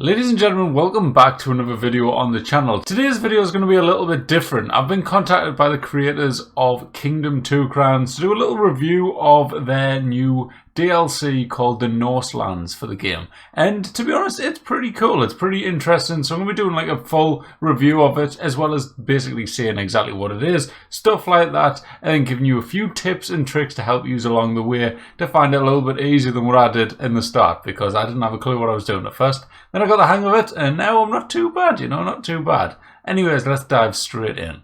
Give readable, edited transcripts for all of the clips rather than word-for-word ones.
Ladies and gentlemen, welcome back to another video on the channel. Today's video is going to be a little bit different. I've been contacted by the creators of Kingdom 2 Crowns to do a little review of their new DLC called the Norse Lands for the game. And to be honest, it's pretty cool. It's pretty interesting. So I'm going to be doing like a full review of it, as well as basically saying exactly what it is, stuff like that, and then giving you a few tips and tricks to help you along the way to find it a little bit easier than what I did in the start, because I didn't have a clue what I was doing at first. Then I got the hang of it, and now I'm not too bad, not too bad. Anyways, let's dive straight in.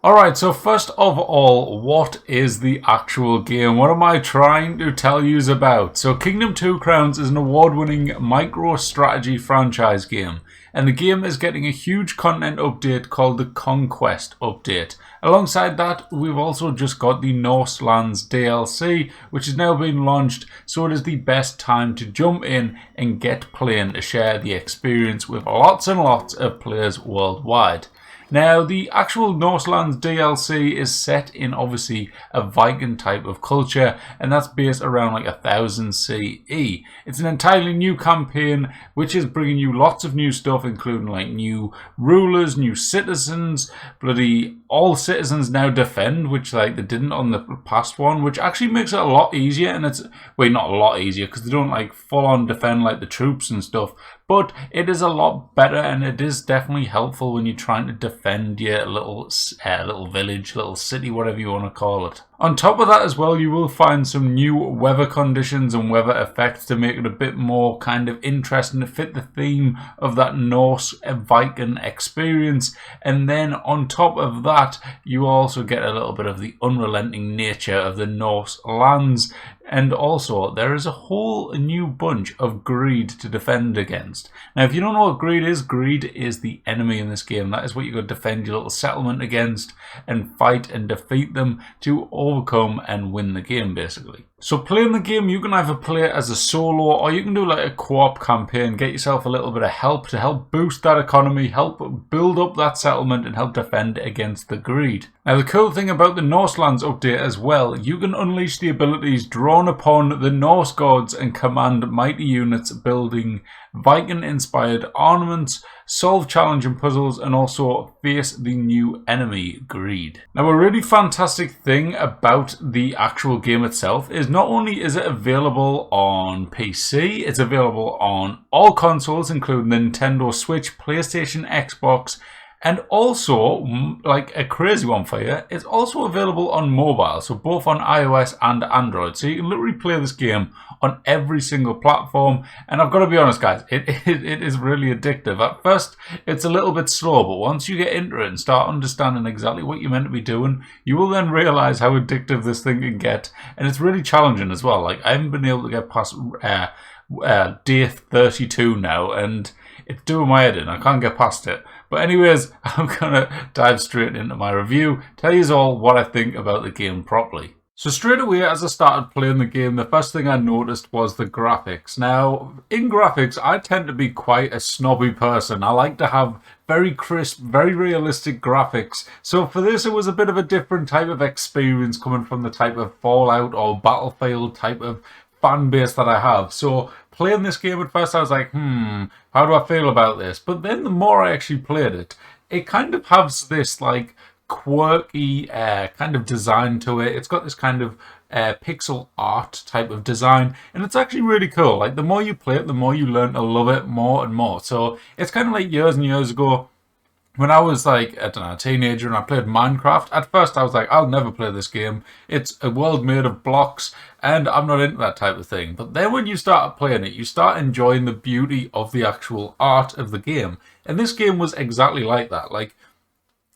Alright, so first of all, what is the actual game? What am I trying to tell you about? So Kingdom 2 Crowns is an award-winning micro-strategy franchise game, and the game is getting a huge content update called the Conquest Update. Alongside that, we've also just got the Norse Lands DLC, which has now been launched, so it is the best time to jump in and get playing to share the experience with lots and lots of players worldwide. Now, the actual Norse Lands DLC is set in, obviously, a Viking type of culture, and that's based around like 1000 CE. It's an entirely new campaign, which is bringing you lots of new stuff, including like new rulers, new citizens, bloody all citizens now defend, which like they didn't on the past one, which actually makes it a lot easier. And it's, well, not a lot easier, because they don't like full on defend like the troops and stuff, but it is a lot better, and it is definitely helpful when you're trying to defend your little village, little city, whatever you want to call it. On top of that as well, you will find some new weather conditions and weather effects to make it a bit more kind of interesting, to fit the theme of that Norse Viking experience. And then on top of that, you also get a little bit of the unrelenting nature of the Norse lands. And also, there is a whole new bunch of greed to defend against. Now, if you don't know what greed is the enemy in this game. That is what you've got to defend your little settlement against and fight and defeat them to overcome and win the game, basically. So playing the game, you can either play it as a solo, or you can do like a co-op campaign, get yourself a little bit of help to help boost that economy, help build up that settlement, and help defend against the greed. Now, the cool thing about the Norse Lands update as well, you can unleash the abilities drawn upon the Norse gods and command mighty units, building Viking-inspired armaments, solve challenging puzzles, and also face the new enemy, greed. Now, a really fantastic thing about the actual game itself is not only is it available on PC, it's available on all consoles, including Nintendo Switch, PlayStation, Xbox, and also, like a crazy one for you, it's also available on mobile, so both on iOS and Android. So you can literally play this game on every single platform. And I've got to be honest, guys, it is really addictive. At first, it's a little bit slow, but once you get into it and start understanding exactly what you're meant to be doing, you will then realize how addictive this thing can get. And it's really challenging as well. Like, I haven't been able to get past day 32 now, and it's doing my head in. I can't get past it. But anyways, I'm going to dive straight into my review, tell you all what I think about the game properly. So straight away, as I started playing the game, the first thing I noticed was the graphics. Now, in graphics, I tend to be quite a snobby person. I like to have very crisp, very realistic graphics. So for this, it was a bit of a different type of experience coming from the type of Fallout or Battlefield type of fan base that I have. So playing this game at first, I was like, how do I feel about this? But then the more I actually played it, it kind of has this like quirky kind of design to it. It's got this kind of pixel art type of design, and it's actually really cool. Like, the more you play it, the more you learn to love it more and more. So it's kind of like years and years ago, when I was like, I don't know, a teenager, and I played Minecraft. At first I was like, I'll never play this game. It's a world made of blocks, and I'm not into that type of thing. But then when you start playing it, you start enjoying the beauty of the actual art of the game. And this game was exactly like that. Like,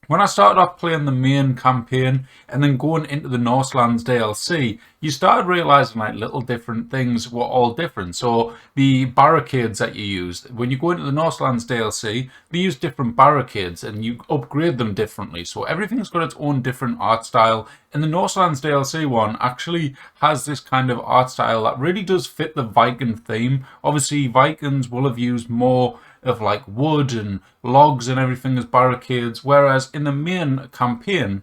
when I started off playing the main campaign and then going into the Norse Lands DLC, you started realizing like little different things were all different. So the barricades that you used, when you go into the Norse Lands DLC, they use different barricades and you upgrade them differently. So everything's got its own different art style. And the Norse Lands DLC one actually has this kind of art style that really does fit the Viking theme. Obviously, Vikings will have used more of like wood and logs and everything as barricades, whereas in the main campaign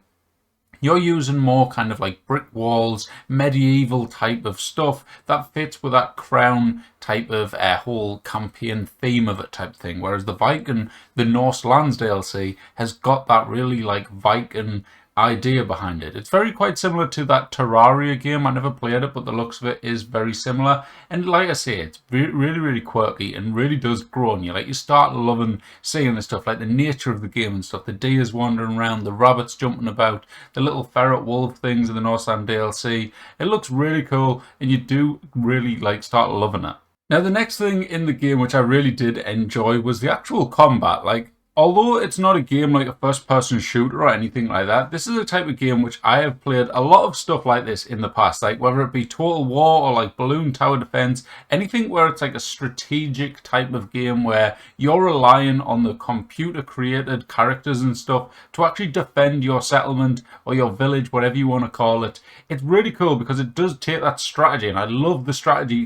You're using more kind of like brick walls, medieval type of stuff that fits with that crown type of whole campaign theme of it type thing. Whereas the Viking, the Norse Lands DLC, has got that really like Viking idea behind it. It's very quite similar to that Terraria game. I never played it, but the looks of it is very similar. And like I say, it's really quirky and really does grow on you. Like you start loving seeing the stuff, like the nature of the game and stuff. The deers wandering around, the rabbits jumping about, the little ferret wolf things in the Northland DLC. It looks really cool, and you do really like start loving it. Now, the next thing in the game which I really did enjoy was the actual combat. Like, although it's not a game like a first-person shooter or anything like that, this is a type of game which I have played a lot of stuff like this in the past, like whether it be Total War or like Balloon Tower Defense, anything where it's like a strategic type of game where you're relying on the computer-created characters and stuff to actually defend your settlement or your village, whatever you want to call it. It's really cool because it does take that strategy, and I love the strategy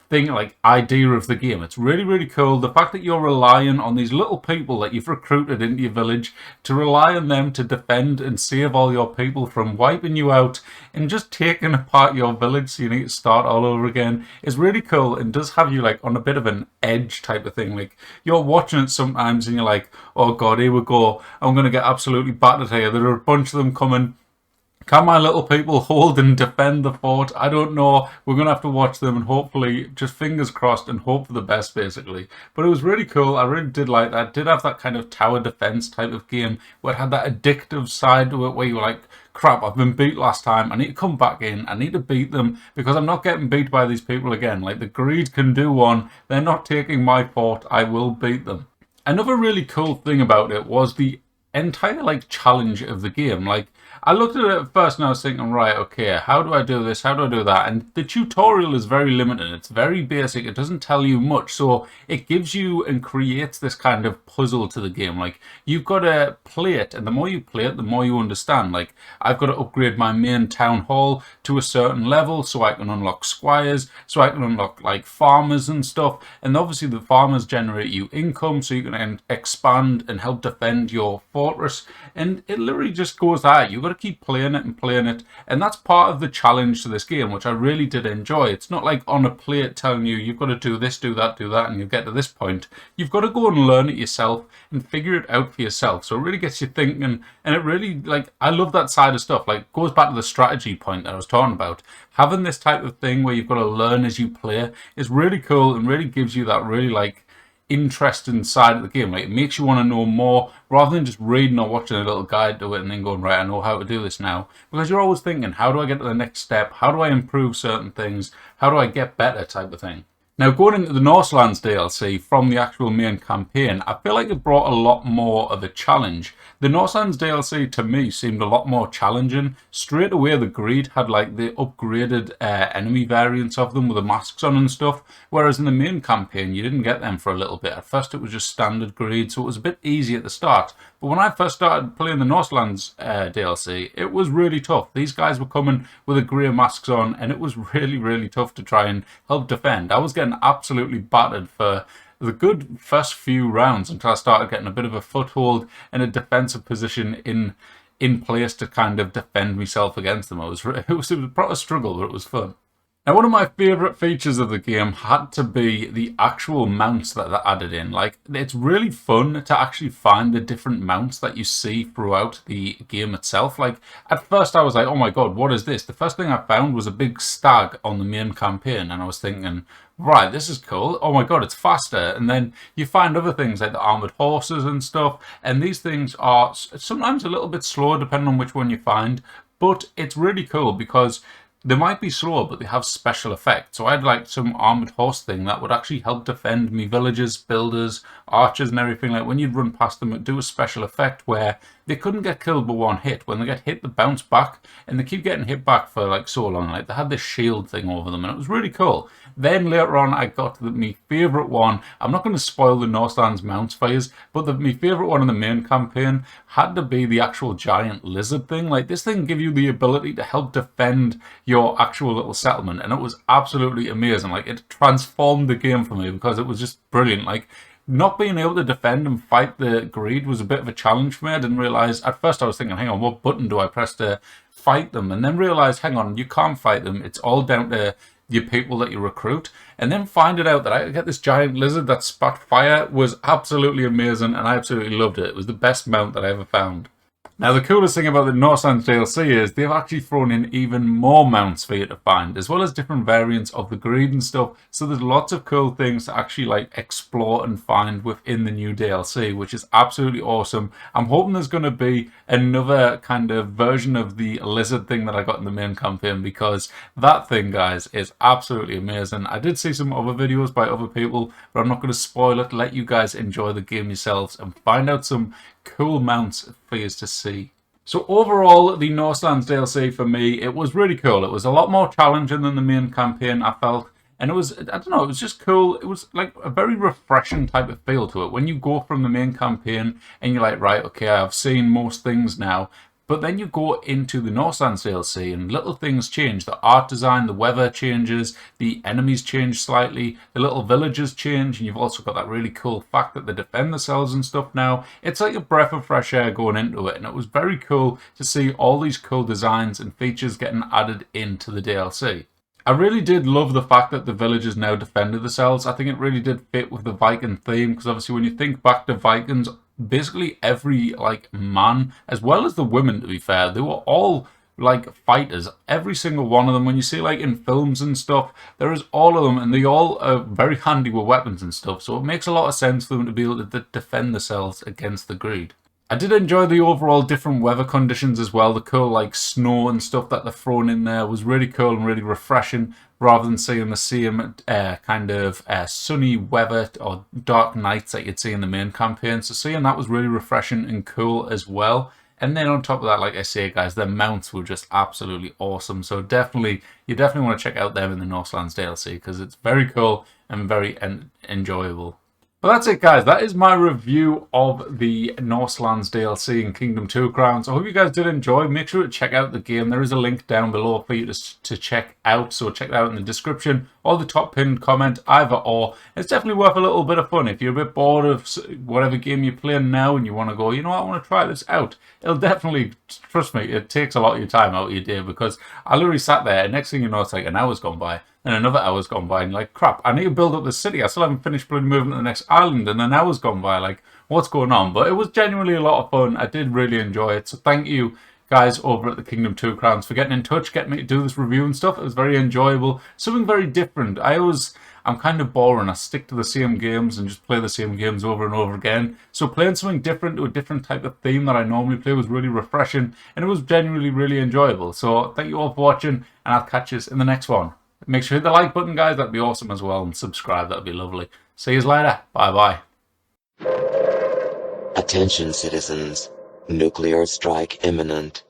thing, like idea of the game. It's really cool. The fact that you're relying on these little people that you've recruited into your village, to rely on them to defend and save all your people from wiping you out and just taking apart your village so you need to start all over again, is really cool and does have you like on a bit of an edge type of thing. Like you're watching it sometimes and you're like, oh god, here we go, I'm gonna get absolutely battered here. There are a bunch of them coming. Can my little people hold and defend the fort? I don't know. We're going to have to watch them and hopefully, just fingers crossed and hope for the best, basically. But it was really cool. I really did like that. It did have that kind of tower defense type of game where it had that addictive side to it where you were like, crap, I've been beat last time. I need to come back in. I need to beat them because I'm not getting beat by these people again. Like the greed can do one. They're not taking my fort. I will beat them. Another really cool thing about it was the entire like challenge of the game. Like I looked at it at first and I was thinking, right, okay, how do I do this? How do I do that? And the tutorial is very limited. It's very basic. It doesn't tell you much. So it gives you and creates this kind of puzzle to the game. Like you've got to play it, and the more you play it, the more you understand. Like I've got to upgrade my main town hall to a certain level so I can unlock squires, so I can unlock like farmers and stuff. And obviously the farmers generate you income so you can expand and help defend your fortress. And it literally just goes that. You've got to keep playing it, and that's part of the challenge to this game, which I really did enjoy. It's not like on a plate telling you you've got to do this, do that, and you get to this point. You've got to go and learn it yourself and figure it out for yourself. So it really gets you thinking, and it really, like, I love that side of stuff. Like, it goes back to the strategy point that I was talking about. Having this type of thing where you've got to learn as you play is really cool and really gives you that really, like, interest inside of the game. Like it makes you want to know more rather than just reading or watching a little guide to it and then going, right, I know how to do this now, because you're always thinking, how do I get to the next step? How do I improve certain things? How do I get better type of thing? Now, going into the Norse Lands DLC from the actual main campaign, I feel like it brought a lot more of a challenge. The Norse Lands DLC to me seemed a lot more challenging. Straight away, the greed had like the upgraded enemy variants of them with the masks on and stuff, whereas in the main campaign, you didn't get them for a little bit. At first, it was just standard greed, so it was a bit easy at the start. But when I first started playing the Norse Lands DLC, it was really tough. These guys were coming with the grey masks on, and it was really tough to try and help defend. I was getting absolutely battered for the good first few rounds until I started getting a bit of a foothold and a defensive position in place to kind of defend myself against them. It was a proper struggle, but it was fun. Now, one of my favourite features of the game had to be the actual mounts that they added in. Like, it's really fun to actually find the different mounts that you see throughout the game itself. Like, at first I was like, oh my god, what is this? The first thing I found was a big stag on the main campaign, and I was thinking, right, this is cool. Oh my god, it's faster. And then you find other things like the armoured horses and stuff, and these things are sometimes a little bit slower depending on which one you find, but it's really cool because they might be slower, but they have special effects. So I had like some armoured horse thing that would actually help defend me villagers, builders, archers and everything. Like when you'd run past them, it'd do a special effect where they couldn't get killed with one hit. When they get hit, they bounce back, and they keep getting hit back for like so long. Like they had this shield thing over them, and it was really cool. Then later on, I got my favourite one. I'm not going to spoil the Norse Lands mounts for you, but my favourite one in the main campaign had to be the actual giant lizard thing. Like this thing give you the ability to help defend your your actual little settlement, and it was absolutely amazing. Like, it transformed the game for me because it was just brilliant. Like, not being able to defend and fight the greed was a bit of a challenge for me. I didn't realize at first. I was thinking, hang on, what button do I press to fight them? And then realized, hang on, you can't fight them. It's all down to your people that you recruit. And then finding out that I could get this giant lizard that spat fire was absolutely amazing, and I absolutely loved it. It was the best mount that I ever found. Now, the coolest thing about the Norse Lands DLC is they've actually thrown in even more mounts for you to find, as well as different variants of the greed and stuff. So there's lots of cool things to actually like explore and find within the new DLC, which is absolutely awesome. I'm hoping there's going to be another kind of version of the lizard thing that I got in the main campaign, because that thing, guys, is absolutely amazing. I did see some other videos by other people, but I'm not going to spoil it. Let you guys enjoy the game yourselves and find out some cool mounts for you to see. So overall, the Norse Lands DLC for me, it was really cool. It was a lot more challenging than the main campaign, I felt. And it was, I don't know, it was just cool. It was like a very refreshing type of feel to it. When you go from the main campaign and you're like, right, okay, I've seen most things now. But then you go into the Norse Lands DLC and little things change. The art design, the weather changes, the enemies change slightly, the little villages change, and you've also got that really cool fact that they defend themselves and stuff now. It's like a breath of fresh air going into it, and it was very cool to see all these cool designs and features getting added into the DLC. I really did love the fact that the villagers now defended themselves. I think it really did fit with the Viking theme, because obviously when you think back to Vikings, basically every like man, as well as the women, to be fair, they were all like fighters. Every single one of them, when you see like in films and stuff, there is all of them, and they all are very handy with weapons and stuff, so it makes a lot of sense for them to be able to defend themselves against the greed. I did enjoy the overall different weather conditions as well. The cool like snow and stuff that they're thrown in there was really cool and really refreshing, rather than seeing the same kind of sunny weather or dark nights that you'd see in the main campaign. So seeing that was really refreshing and cool as well. And then on top of that, like I say, guys, their mounts were just absolutely awesome. So you definitely want to check out them in the Norse Lands DLC, because it's very cool and very enjoyable. Well, that's it, guys. That is my review of the Norse Lands DLC in Kingdom 2 Crowns. I hope you guys did enjoy. Make sure to check out the game. There is a link down below for you to check out, so check that out in the description or the top pinned comment, either or. It's definitely worth a little bit of fun. If you're a bit bored of whatever game you're playing now and you want to go, you know what, I want to try this out, it'll definitely, trust me, it takes a lot of your time out of your day, because I literally sat there and next thing you know, it's like an hour's gone by. And another hour's gone by, and you're like, crap, I need to build up the city. I still haven't finished moving to the next island, and an hour's gone by. Like, what's going on? But it was genuinely a lot of fun. I did really enjoy it. So thank you, guys, over at the Kingdom 2 Crowns for getting in touch, getting me to do this review and stuff. It was very enjoyable. Something very different. I'm kind of boring. I stick to the same games and just play the same games over and over again. So playing something different to a different type of theme that I normally play was really refreshing, and it was genuinely really enjoyable. So thank you all for watching, and I'll catch you in the next one. Make sure you hit the like button, guys. That'd be awesome as well. And subscribe. That'd be lovely. See you later. Bye-bye. Attention, citizens. Nuclear strike imminent.